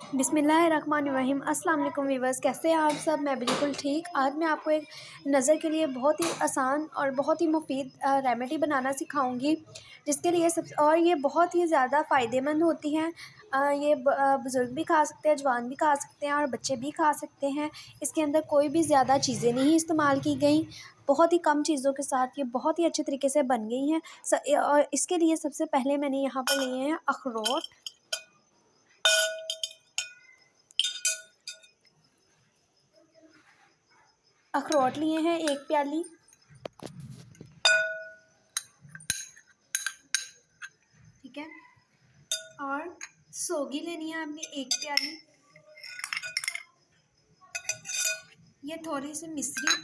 बिस्मिल्लाहिर्रहमानिर्रहीम। अस्सलाम वालेकुम वीवर्स, कैसे हैं आप सब। मैं बिल्कुल ठीक। आज मैं आपको एक नज़र के लिए बहुत ही आसान और बहुत ही मुफीद रेमेडी बनाना सिखाऊंगी, जिसके लिए ये बहुत ही ज़्यादा फ़ायदेमंद होती हैं। ये बुज़ुर्ग भी खा सकते हैं, जवान भी खा सकते हैं और बच्चे भी खा सकते हैं। इसके अंदर कोई भी ज़्यादा चीज़ें नहीं इस्तेमाल की गई, बहुत ही कम चीज़ों के साथ ये बहुत ही अच्छे तरीके से बन गई हैं। और इसके लिए सबसे पहले मैंने यहाँ पर लिए हैं अखरोट। अखरोट लिए हैं 1 प्याली। ठीक है। और सोगी लेनी है आपने 1 प्याली। ये थोड़ी सी मिश्री,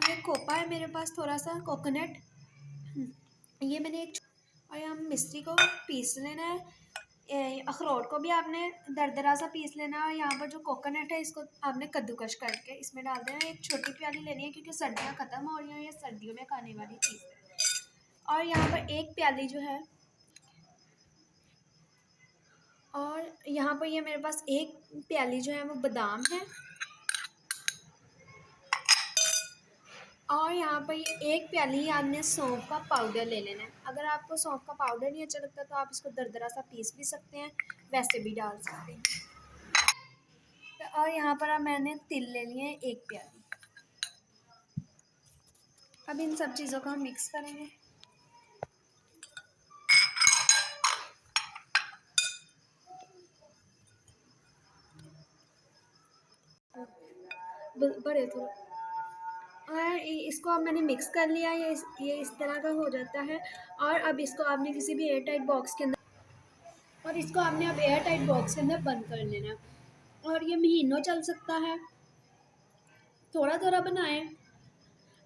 ये कोपा है मेरे पास, थोड़ा सा कोकोनट। ये मैंने और हम मिश्री को पीस लेना है। अखरोट को भी आपने दरदरा सा पीस लेना है। और यहाँ पर जो कोकोनट है इसको आपने कद्दूकश करके इसमें डाल देना है। एक छोटी प्याली लेनी है क्योंकि सर्दियाँ ख़त्म हो रही हैं, ये सर्दियों में खाने वाली चीज़ है। और यहाँ पर 1 प्याली जो है, और यहाँ पर ये मेरे पास 1 प्याली जो है वो बादाम है। और यहाँ पर ये 1 प्याली आपने सौंफ का पाउडर ले लेना है। अगर आपको सौंफ का पाउडर नहीं अच्छा लगता तो आप इसको दरदरा सा पीस भी सकते हैं, वैसे भी डाल सकते हैं। और यहाँ पर अब मैंने तिल ले लिए हैं 1 प्याली। अब इन सब चीज़ों को हम मिक्स करेंगे। बड़े थोड़ा, और इसको अब मैंने मिक्स कर लिया। ये इस तरह का हो जाता है। और अब इसको आपने किसी भी एयर टाइट बॉक्स के अंदर, और इसको आपने अब एयर टाइट बॉक्स के अंदर बंद कर लेना है। और ये महीनों चल सकता है। थोड़ा थोड़ा बनाएं,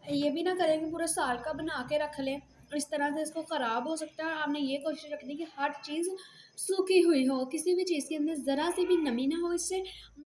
ये भी ना करें कि पूरा साल का बना के रख लें, इस तरह से इसको ख़राब हो सकता है। आपने ये कोशिश रखनी कि हर चीज़ सूखी हुई हो, किसी भी चीज़ के अंदर ज़रा सी भी नमी ना हो। इससे